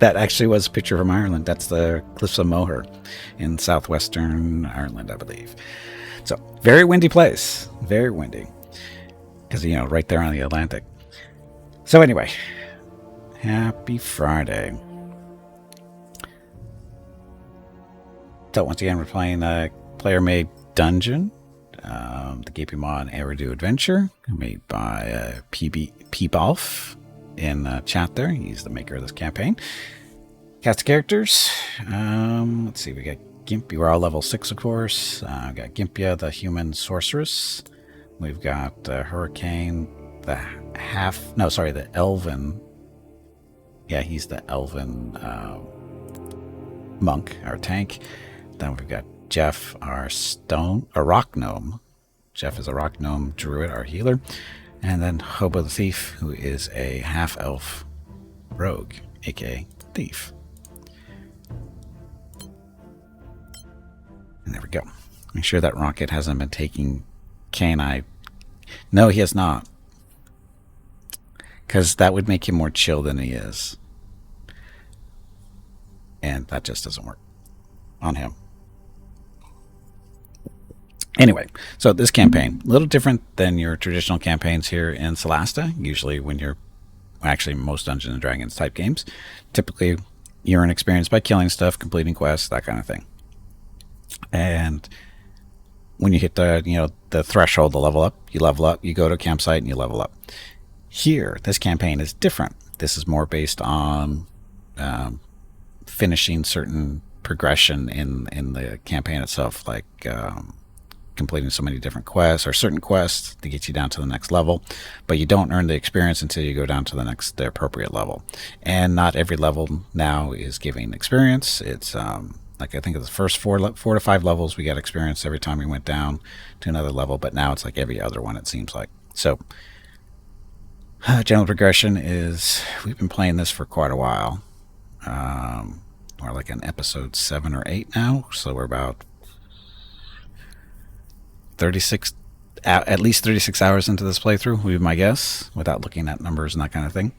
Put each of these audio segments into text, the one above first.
That actually was a picture from Ireland. That's the Cliffs of Moher in southwestern Ireland, I believe. So, very windy place. Very windy. Because, right there on the Atlantic. So, anyway. Happy Friday. So, once again, we're playing a player-made dungeon. The Gaping Maw and Eiru Adventure. Made by P-Balf in chat there. He's the maker of this campaign. Cast of characters. Let's see. We got Gimpy. We're all level 6, of course. We got Gimpia, the human sorceress. We've got Hurricane, the elven. Yeah, he's the elven monk, our tank. Then we've got Jeff, our rock gnome. Jeff is a rock gnome druid, our healer. And then Hobo the Thief, who is a half-elf rogue, aka thief. And there we go. Make sure that Rocket hasn't been taking K&I. No, he has not. Because that would make him more chill than he is. And that just doesn't work on him. Anyway, so this campaign, a little different than your traditional campaigns here in Solasta. Usually when you're, actually most Dungeons & Dragons type games, typically you're an experience by killing stuff, completing quests, that kind of thing. And when you hit the threshold to level up, you go to a campsite and you level up. Here, this campaign is different. This is more based on finishing certain progression in the campaign itself, like completing so many different quests or certain quests to get you down to the next level, but you don't earn the experience until you go down to the appropriate level. And not every level now is giving experience. It's like I think of the first 4 to 5 levels we got experience every time we went down to another level, but now it's like every other one, it seems like. So general progression is we've been playing this for quite a while. We're like in episode 7 or 8 now, so we're about 36, at least 36 hours into this playthrough, would be my guess, without looking at numbers and that kind of thing.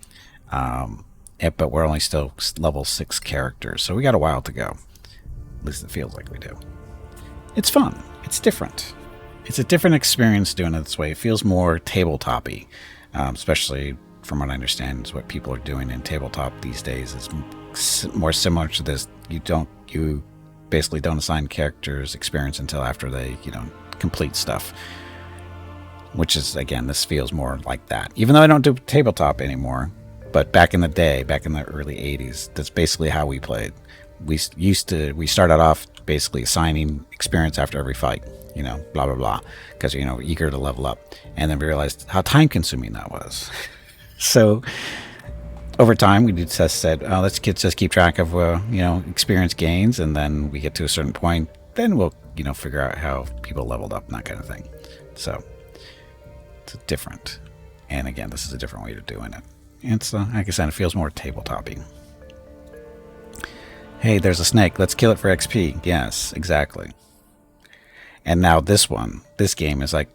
But we're only still level 6 characters, so we got a while to go. At least it feels like we do. It's fun. It's different. It's a different experience doing it this way. It feels more tabletop-y, especially from what I understand is what people are doing in tabletop these days. It's more similar to this. You basically don't assign characters experience until after they, complete stuff. Which is, again, this feels more like that. Even though I don't do tabletop anymore, but back in the day, back in the early 80s, that's basically how we played. We started off basically assigning experience after every fight, blah, blah, blah, because, eager to level up. And then we realized how time consuming that was. So over time, we just said, oh, let's just keep track of, experience gains. And then we get to a certain point, then we'll, figure out how people leveled up and that kind of thing. So it's different. And again, this is a different way of doing it. It's, like I said, it feels more tabletop-y. Hey, there's a snake. Let's kill it for XP. Yes, exactly. And now this game is like,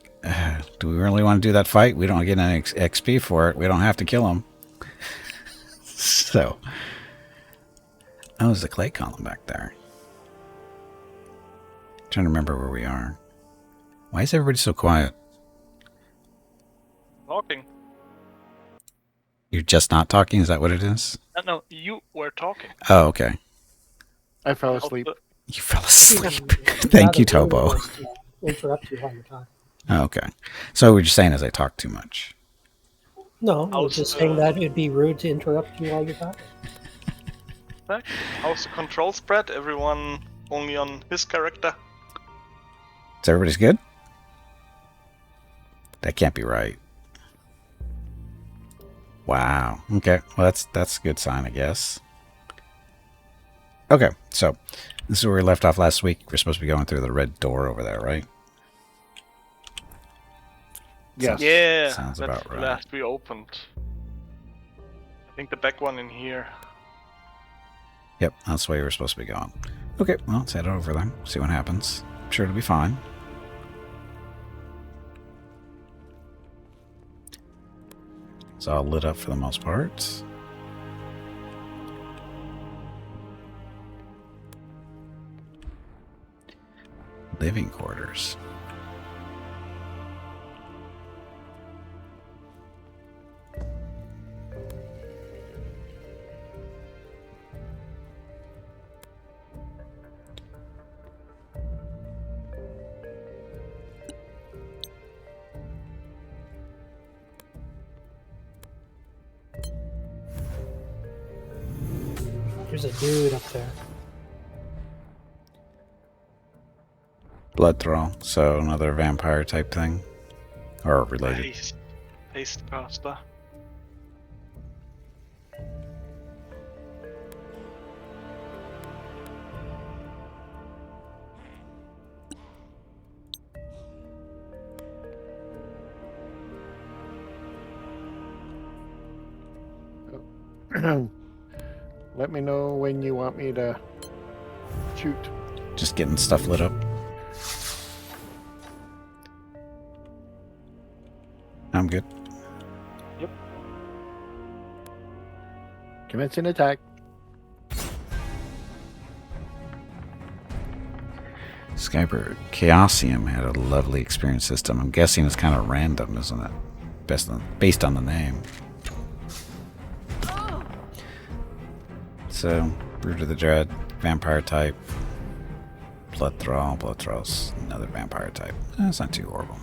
do we really want to do that fight? We don't get any XP for it. We don't have to kill him. So, there's the clay column back there. Trying to remember where we are. Why is everybody so quiet? Talking. You're just not talking? Is that what it is? No, you were talking. Oh, okay. I fell asleep. You fell asleep. Thank you, Tobo. Interrupt you while you're talking. Oh, okay. So what you're saying is I talk too much. No, I was just saying that it'd be rude to interrupt you while you're talking. How's the control spread? Everyone only on his character? So everybody's good? That can't be right. Wow. Okay. Well, that's a good sign, I guess. Okay. So this is where we left off last week. We're supposed to be going through the red door over there, right? Yes. Yeah. Sounds that's about the right. last we opened. I think the back one in here. Yep, that's the way we're supposed to be going. Okay, well, let's head over there. See what happens. I'm sure it'll be fine. It's all lit up for the most part. Living quarters. There's a dude up there. Blood thrall, so another vampire type thing, or related. Haste caster. Let me know when you want me to shoot. Just getting stuff lit up. I'm good. Commencing attack. Skybird Chaosium had a lovely experience system. I'm guessing it's kind of random, isn't it? Based on the name. So, Brood of the Dread, vampire type. Blood Thrall's another vampire type. That's not too horrible.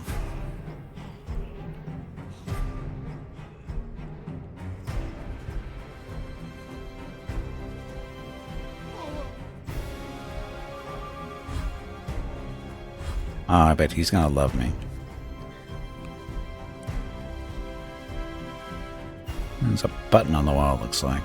Oh, I bet he's gonna love me. There's a button on the wall, it looks like.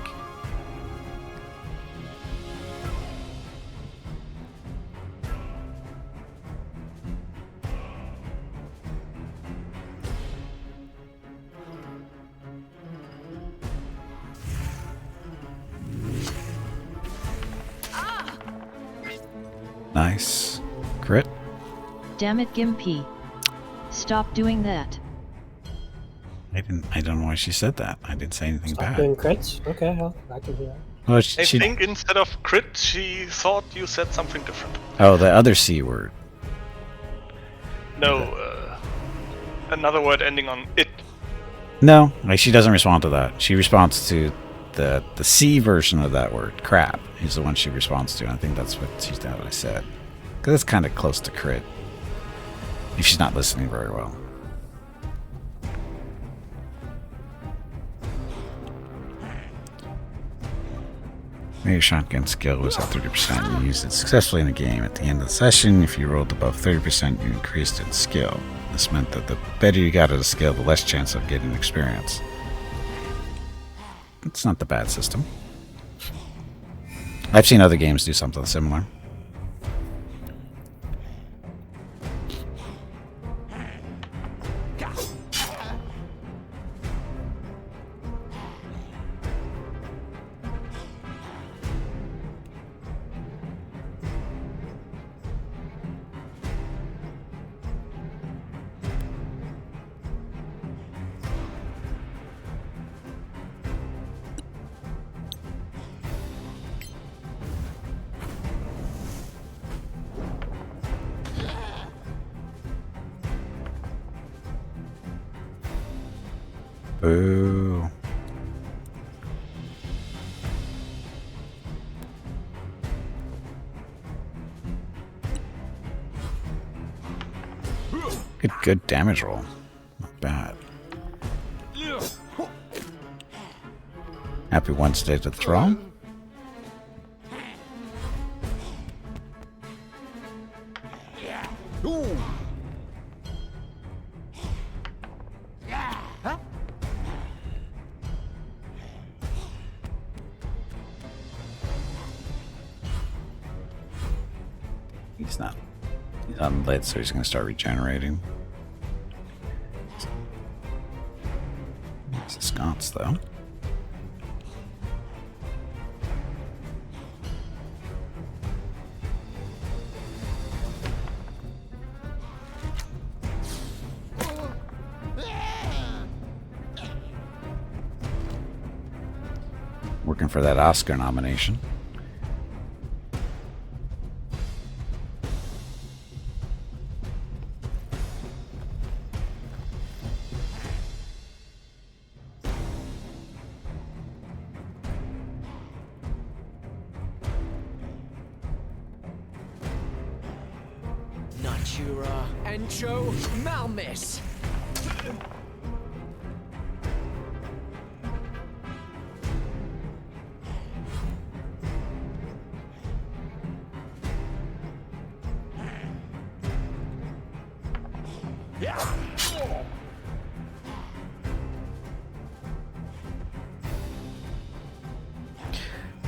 Nice. Crit. Damn it, Gimpy. Stop doing that. I don't know why she said that. I didn't say anything Stop bad. doing crits? Okay, I can do that. Well, I she, think instead of crit, she thought you said something different. oh, the other C word. No, another word ending on it. No, like she doesn't respond to that. She responds to the C version of that word. Crap is the one she responds to. And I think that's what I said. Because it's kind of close to crit. If she's not listening very well. Maybe shotgun skill was at 30%. You used it successfully in the game. At the end of the session, if you rolled above 30%, you increased its skill. This meant that the better you got at a skill, the less chance of getting experience. It's not the bad system. I've seen other games do something similar. Boo. Good damage roll. Not bad. Happy Wednesday to the throne. He's not. He's on lead, so he's going to start regenerating. It's a sconce, though. Working for that Oscar nomination. Natura Encho Malmis.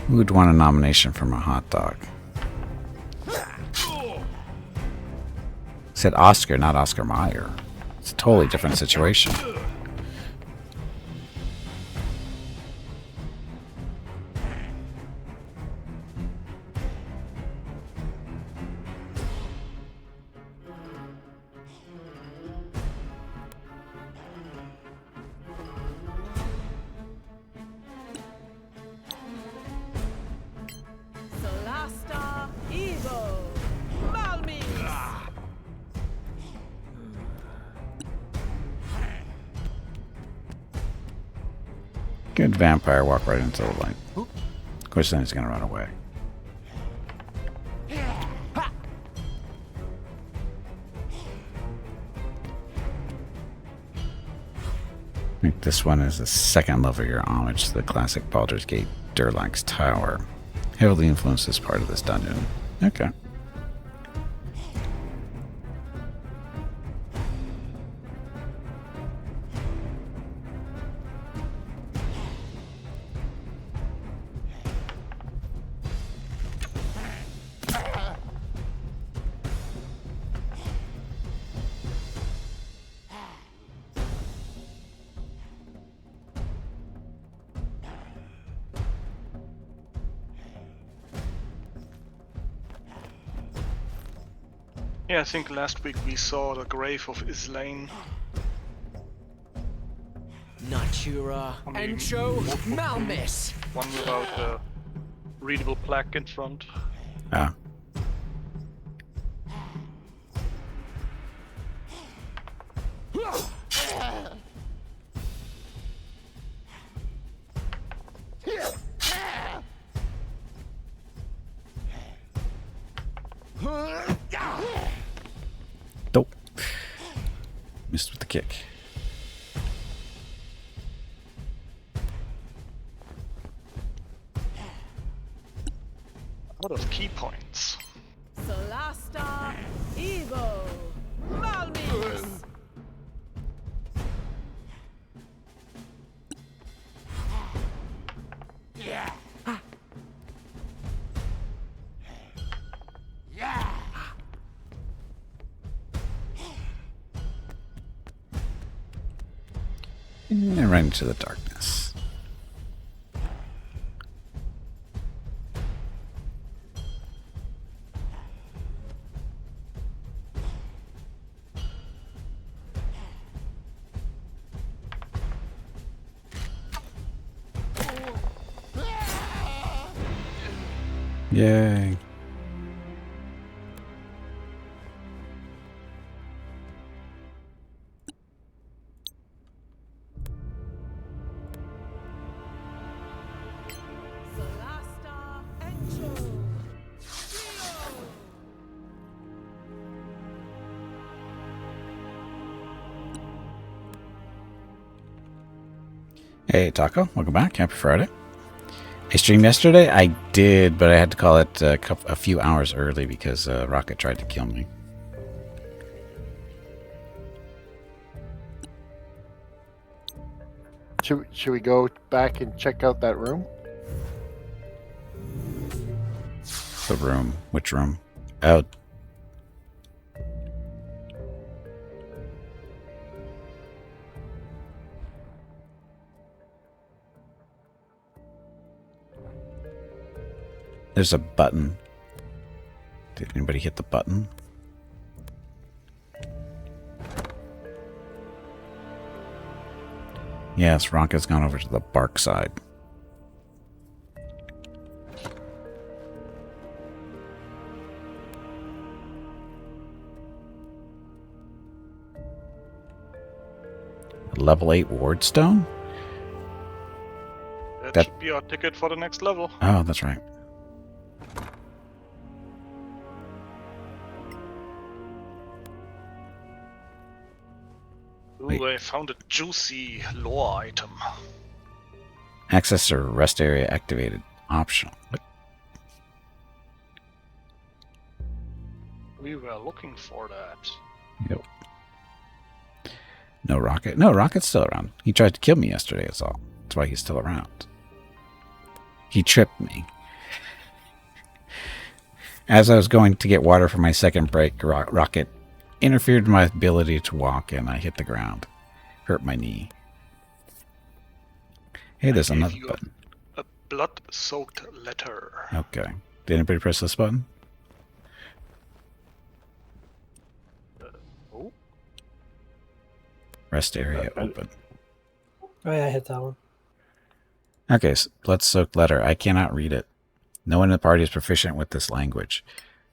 Who would want a nomination from a hot dog? Said Oscar, not Oscar Mayer. It's a totally different situation. Solasta Evo Malmis. Good vampire, walk right into the light. Of course, then he's gonna run away. I think this one is the second level of your homage to the classic Baldur's Gate Durlax Tower. Heavily influenced this part of this dungeon. Okay. Yeah, I think last week we saw the grave of Islaine. Natura I mean, Encho Malmis. One without a readable plaque in front. Ah. Nope. Missed with the kick. A lot of key points. Solasta Evo Malmis. And right into the darkness. Yay. Solasta Encho Dio. Hey, Taco. Welcome back. Happy Friday. I streamed yesterday? I did, but I had to call it a few hours early because Rocket tried to kill me. Should we go back and check out that room? The room. Which room? Oh. There's a button. Did anybody hit the button? Yes, Rocket's gone over to the bark side. A level 8 wardstone? That should be our ticket for the next level. Oh, that's right. Ooh, I found a juicy lore item. Access to rest area activated. Optional. What? We were looking for that. Yep. No Rocket. No, Rocket's still around. He tried to kill me yesterday, that's all. That's why he's still around. He tripped me. As I was going to get water for my second break, Rocket interfered with my ability to walk, and I hit the ground. Hurt my knee. Hey, there's I gave another you button. A blood-soaked letter. Okay. Did anybody press this button? Oh, Rest area open. Oh yeah, I hit that one. Okay, so blood-soaked letter. I cannot read it. No one in the party is proficient with this language.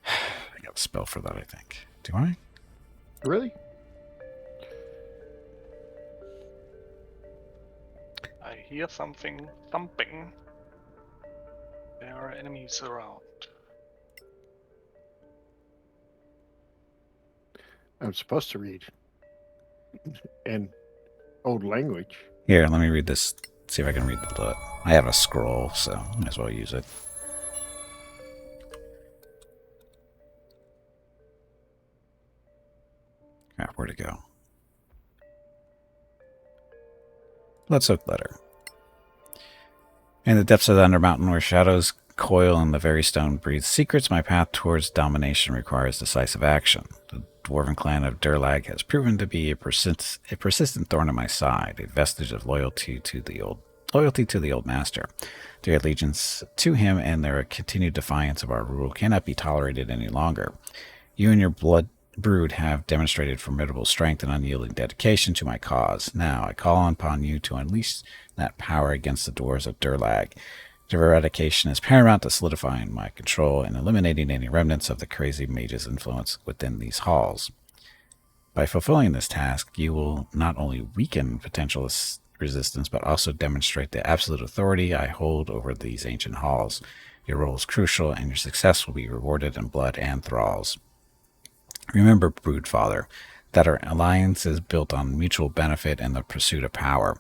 I got a spell for that, I think. Do I? Really? I hear something thumping. There are enemies around. I'm supposed to read. In old language. Here, let me read this. See if I can read the. I have a scroll, so might as well use it. Crap, where'd it go? Blood-soaked letter. In the depths of the Undermountain, where shadows coil and the very stone breathes secrets, my path towards domination requires decisive action. The dwarven clan of Durlag has proven to be a persistent thorn in my side, a vestige of loyalty to the old master. Their allegiance to him and their continued defiance of our rule cannot be tolerated any longer. You and your blood brood have demonstrated formidable strength and unyielding dedication to my cause. Now I call upon you to unleash that power against the dwarves of Durlag. Their eradication is paramount to solidifying my control and eliminating any remnants of the crazy mage's influence within these halls. By fulfilling this task, you will not only weaken potential resistance, but also demonstrate the absolute authority I hold over these ancient halls. Your role is crucial, and your success will be rewarded in blood and thralls. Remember, Broodfather, that our alliance is built on mutual benefit and the pursuit of power.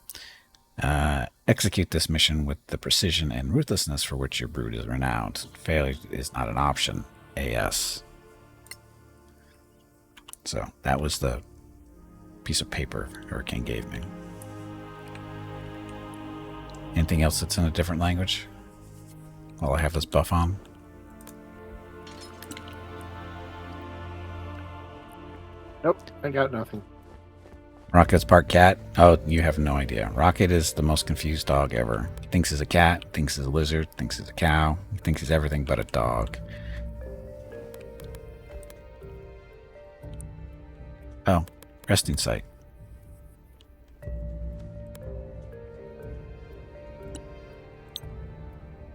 Execute this mission with the precision and ruthlessness for which your brood is renowned. Failure is not an option. A.S. So, that was the piece of paper Hurricane gave me. Anything else that's in a different language? While I have this buff on? Nope, I got nothing. Rocket's part cat? Oh, you have no idea. Rocket is the most confused dog ever. He thinks he's a cat, thinks he's a lizard, thinks he's a cow. He thinks he's everything but a dog. Oh, resting site.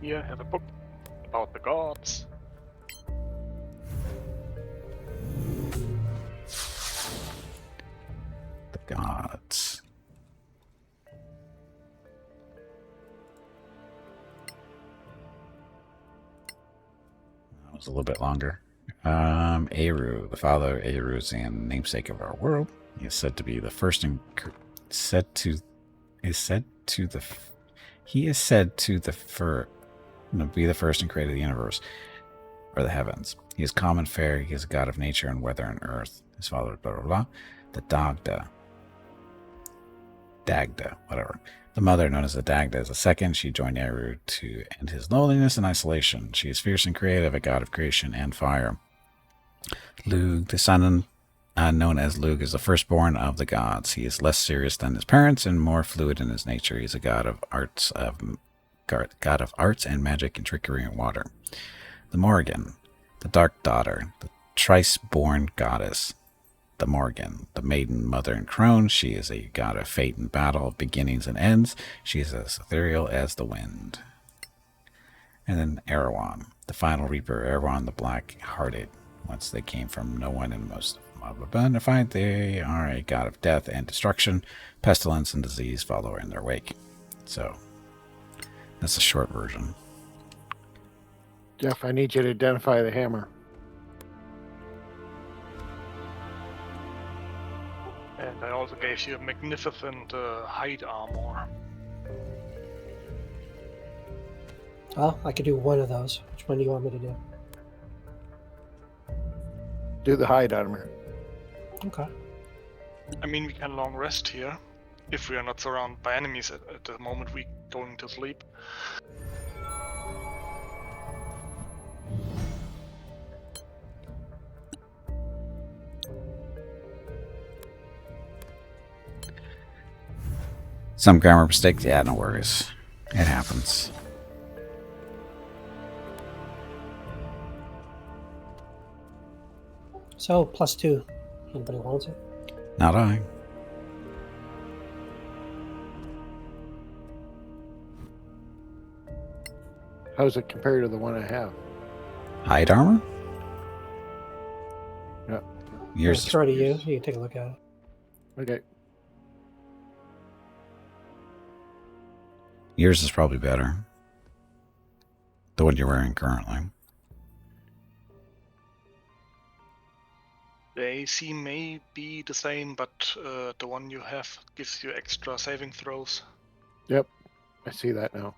Here, have a book about the gods. The gods. That was a little bit longer. Eiru, the father of Eiru, is the namesake of our world. He is said to be the first and be the first and created the universe or the heavens. He is common fare. He is a god of nature and weather and earth. His father, blah blah blah. The Dagda, whatever. The mother, known as the Dagda, is the second. She joined Eiru to end his loneliness and isolation. She is fierce and creative, a god of creation and fire. Lug, the son known as Lug, is the firstborn of the gods. He is less serious than his parents and more fluid in his nature. He is a god of arts and magic and trickery and water. The Morrigan, the dark daughter, the thrice-born goddess. The Morrigan, the maiden, mother, and crone. She is a god of fate and battle, of beginnings and ends. She is as ethereal as the wind. And then Erewhon, the final reaper, Erewhon the black-hearted. Once they came from no one and most defiant, they are a god of death and destruction. Pestilence and disease follow in their wake. So, that's a short version. Jeff, I need you to identify the hammer. And I also gave you a magnificent hide armor. Well, I could do one of those. Which one do you want me to do? Do the hide armor. Okay. I mean, we can long rest here if we are not surrounded by enemies at the moment we going to sleep. Some grammar mistakes. Yeah, no worries. It happens. So, +2. Anybody wants it? Not I. How's it compared to the one I have? Hide armor? Yeah. Yours Throw it to you. You can take a look at it. Okay. Yours is probably better. The one you're wearing currently. The AC may be the same, but the one you have gives you extra saving throws. Yep. I see that now.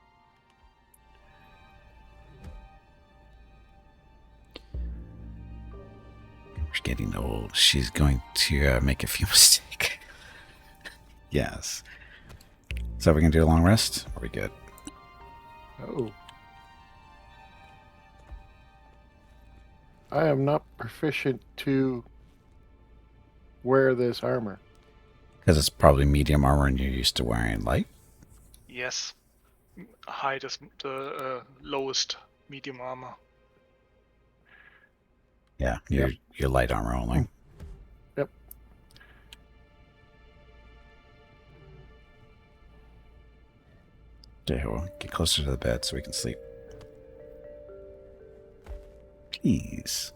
We're getting old. She's going to make a few mistakes. Yes. So we can do a long rest? Are we good? Oh. I am not proficient to wear this armor. Because it's probably medium armor and you're used to wearing light. Yes, hide is the lowest medium armor. Yeah, you're light armor only. Yep. Okay, we'll get closer to the bed so we can sleep. Please.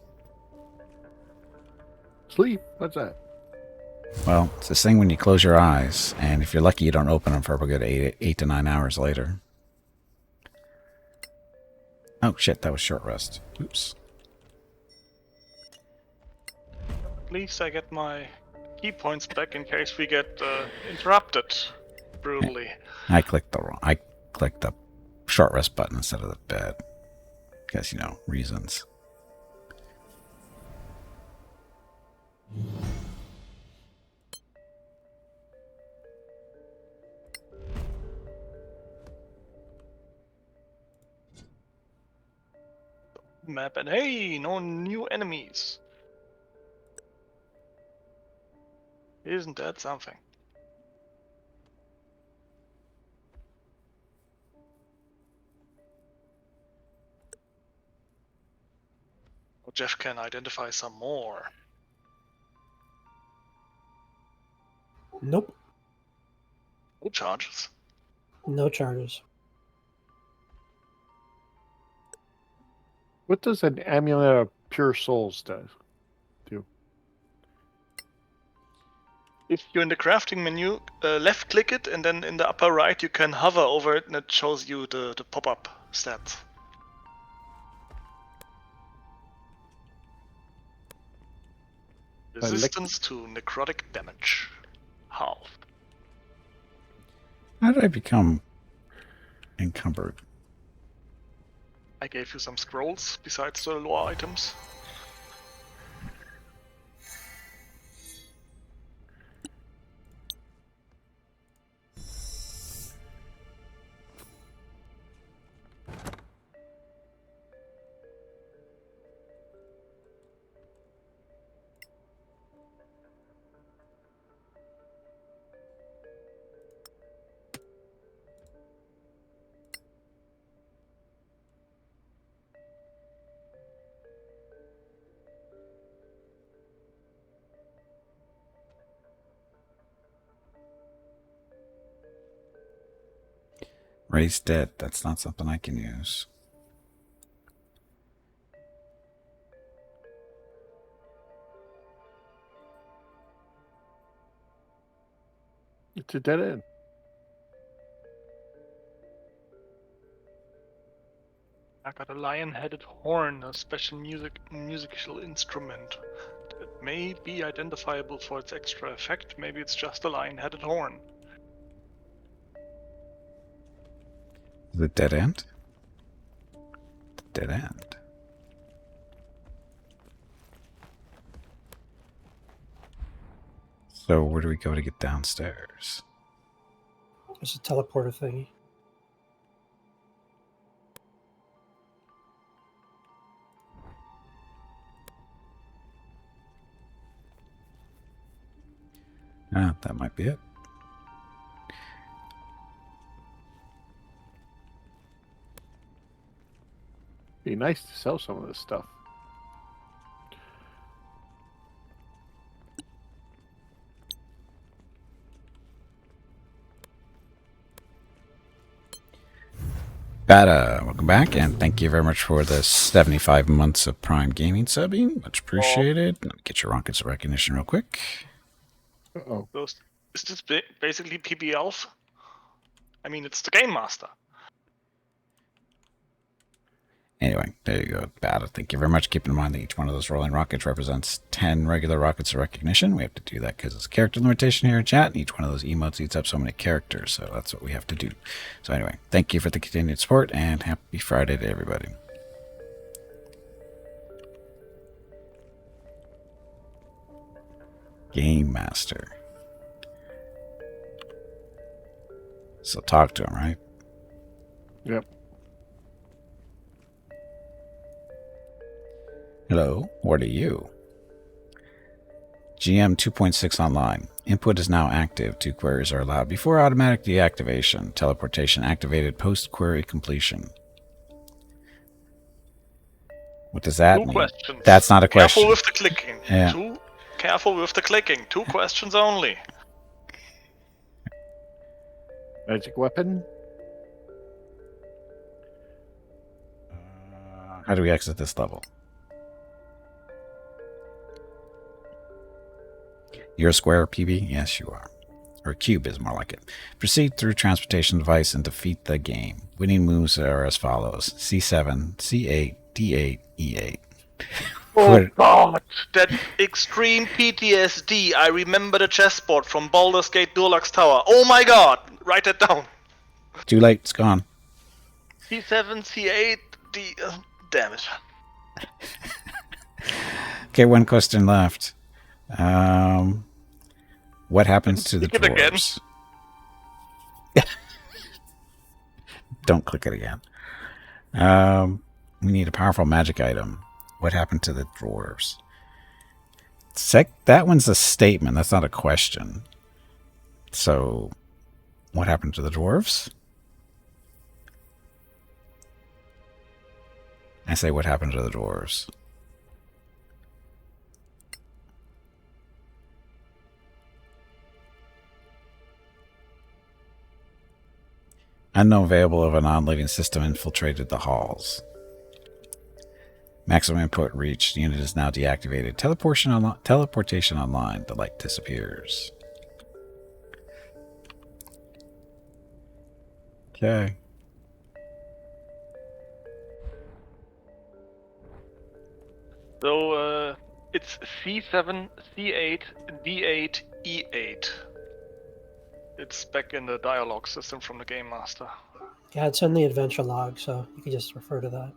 Sleep? What's that? Well, it's this thing when you close your eyes, and if you're lucky, you don't open them for a good 8 to 9 hours later. Oh shit, that was short rest. Oops. At least I get my key points back in case we get interrupted brutally. I clicked the short rest button instead of the bed. Because, you know, reasons. Map and hey, no new enemies. Isn't that something? Oh, Jeff can identify some more. Nope. No charges. No charges. What does an amulet of pure souls do? If you're in the crafting menu, left click it and then in the upper right you can hover over it and it shows you the pop-up stats. Resistance to necrotic damage. Half. How did I become encumbered? I gave you some scrolls besides the lore items. Raise dead. That's not something I can use. It's a dead end. I got a lion-headed horn, a special musical instrument. It may be identifiable for its extra effect. Maybe it's just a lion-headed horn. The dead end? Dead end. So where do we go to get downstairs? There's a teleporter thingy. Ah, that might be it. Be nice to sell some of this stuff. Bada, welcome back, and thank you very much for the 75 months of Prime Gaming subbing. Much appreciated. Let me get your rockets of recognition real quick. Uh-oh. Is this basically PB Elf? I mean, it's the Game Master. Anyway, there you go. Bada, thank you very much. Keep in mind that each one of those rolling rockets represents 10 regular rockets of recognition. We have to do that because it's a character limitation here in chat, and each one of those emotes eats up so many characters, so that's what we have to do. So anyway, thank you for the continued support, and happy Friday to everybody. Game Master. So talk to him, right? Yep. Hello, what are you? GM 2.6 online. Input is now active. 2 queries are allowed before automatic deactivation. Teleportation activated post-query completion. What does that Two mean? questions. That's not a question. Careful with the clicking. Yeah. Careful with the clicking. 2 questions only. Magic weapon? How do we exit this level? You're a square, PB? Yes, you are. Or cube is more like it. Proceed through transportation device and defeat the game. Winning moves are as follows. C7, C8, D8, E8. Oh god, that extreme PTSD. I remember the chessboard from Baldur's Gate Durlax Tower. Oh my god, write that down. Too late, it's gone. C7, C8, D... damn it. Okay, one question left. What happens to the Click it again. dwarves? Don't click it again. We need a powerful magic item. What happened to the dwarves? That one's a statement. That's not a question. So, what happened to the dwarves? I say, what happened to the dwarves? Unknown variable of a non-living system infiltrated the halls. Maximum input reached. Unit is now deactivated. Teleportation online. The light disappears. Okay. So, it's C7, C8, D8, E8. It's back in the dialogue system from the Game Master. Yeah, it's in the adventure log, so you can just refer to that.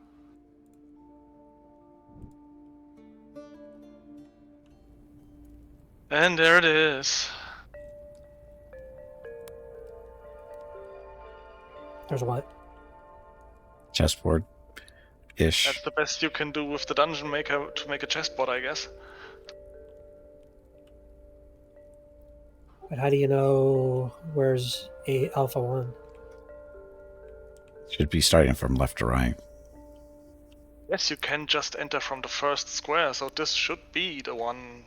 And there it is. There's what? Chessboard-ish. That's the best you can do with the dungeon maker to make a chessboard, I guess. But how do you know where's Alpha 1? Should be starting from left to right. Yes, you can just enter from the first square, so this should be the one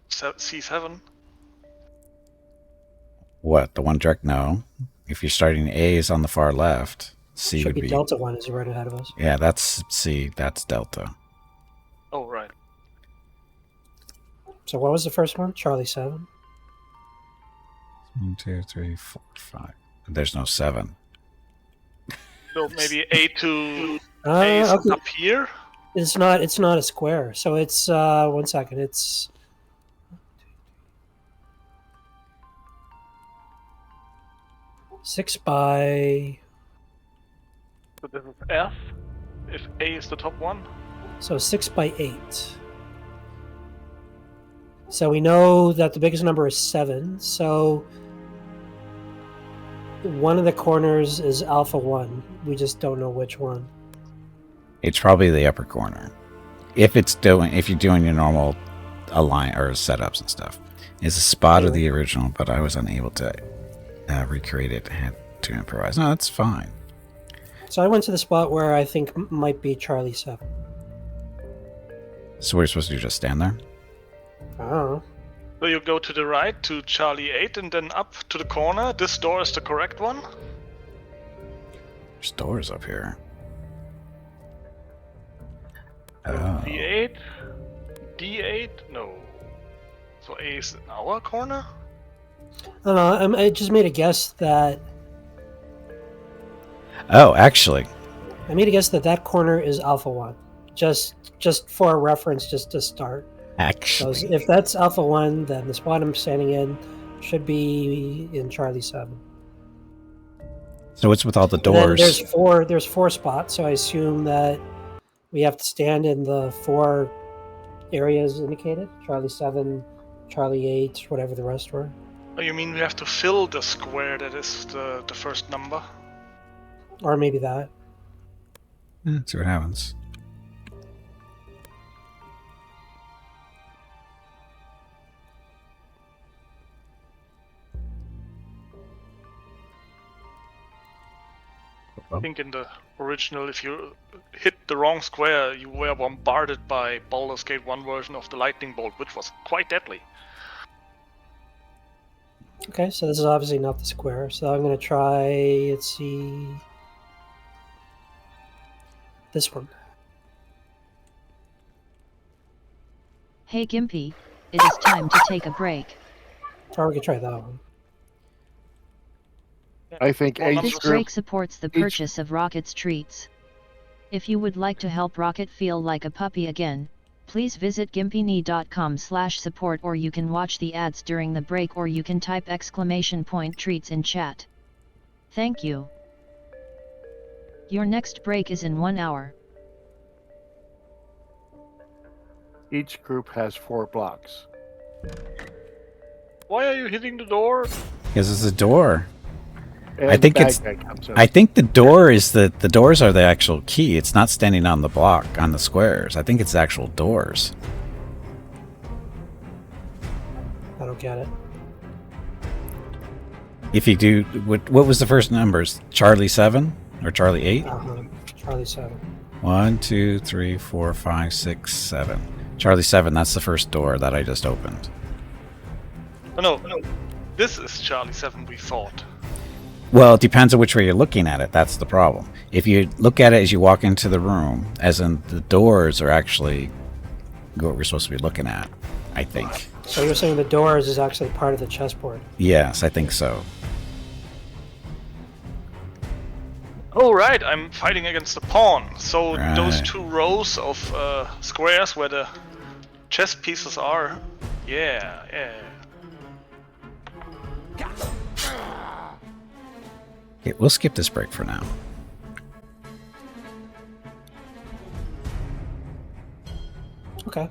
C7. What? The one direct? No. If you're starting A is on the far left. C Should would be Delta 1 is right ahead of us. Yeah, that's C. That's Delta. Oh, right. So what was the first one? Charlie 7? 1, 2, 3, 4, 5. There's no 7. So maybe A to A is Okay. up here? It's not a square. So it's 1 second. It's 6 by... So this is F, if A is the top one. So 6 by 8. So we know that the biggest number is 7. So one of the corners is alpha 1. We just don't know which one. It's probably the upper corner. If you're doing your normal align or setups and stuff. It's a spot of the original, but I was unable to recreate it. I had to improvise. No, that's fine. So I went to the spot where I think might be Charlie 7. So we're supposed to just stand there? I don't know. So you go to the right to Charlie 8 and then up to the corner. This door is the correct one. There's doors up here. Oh. D8? D8? No. So A is in our corner? I don't know. I just made a guess that... Oh, actually. I made a guess that that corner is alpha 1. Just for a reference, just to start. So if that's alpha 1, then the spot I'm standing in should be in Charlie 7. So what's with all the And then doors? there's 4 spots, so I assume that we have to stand in the 4 areas indicated. Charlie 7, Charlie 8, whatever the rest were. Oh, you mean we have to fill the square that is the first number? Or maybe that. See what happens. I think in the original, if you hit the wrong square, you were bombarded by Baldur's Gate 1 version of the lightning bolt, which was quite deadly. Okay, so this is obviously not the square, so I'm going to try, let's see, this one. Hey Gimpy, it is time to take a break. Or we could try that one. I think Well, This each break group, supports the purchase of Rocket's treats. If you would like to help Rocket feel like a puppy again, please visit gimpyknee.com/support, or you can watch the ads during the break, or you can type !treats in chat. Thank you. Your next break is in 1 hour. each group has 4 blocks. Why are you hitting the door? Because it's a door. And I think the bad it's- guy comes in. I think the doors are the actual key. It's not standing on the block on the squares. I think it's actual doors. I don't get it. If you do, what was the first numbers? Charlie 7 or Charlie 8? Charlie 7. 1, 2, 3, 4, 5, 6, 7. Charlie 7. That's the first door that I just opened. Oh, no. This is Charlie 7, we thought. Well, it depends on which way you're looking at it. That's the problem. If you look at it as you walk into the room, as in the doors are actually what we're supposed to be looking at, I think. So you're saying the doors is actually part of the chessboard? Yes, I think so. Oh, right, I'm fighting against the pawn. So those Right. 2 rows of squares where the chess pieces are. Yeah. Okay, we'll skip this break for now. Okay.